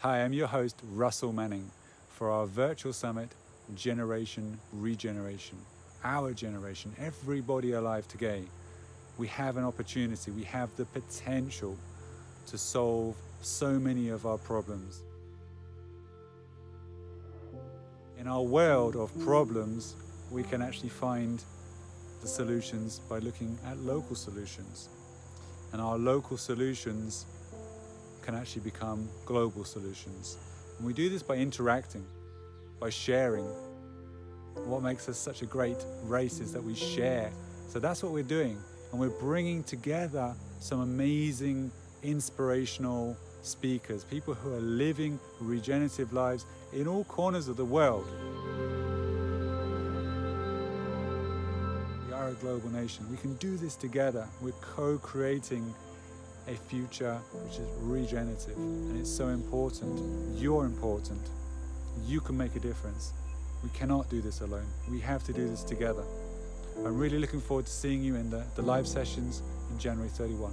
Hi, I'm your host, Russell Manning, for our virtual summit, Generation Regeneration. Our generation, everybody alive today, we have an opportunity, we have the potential to solve so many of our problems. In our world of problems, we can actually find the solutions by looking at local solutions. And our local solutions can actually become global solutions. And we do this by interacting, by sharing. What makes us such a great race is that we share. So that's what we're doing. And we're bringing together some amazing, inspirational speakers, people who are living regenerative lives in all corners of the world. We are a global nation. We can do this together. We're co-creating a future which is regenerative, and it's so important. You're important. You can make a difference. We cannot do this alone. We have to do this together. I'm really looking forward to seeing you in the live sessions in January 31.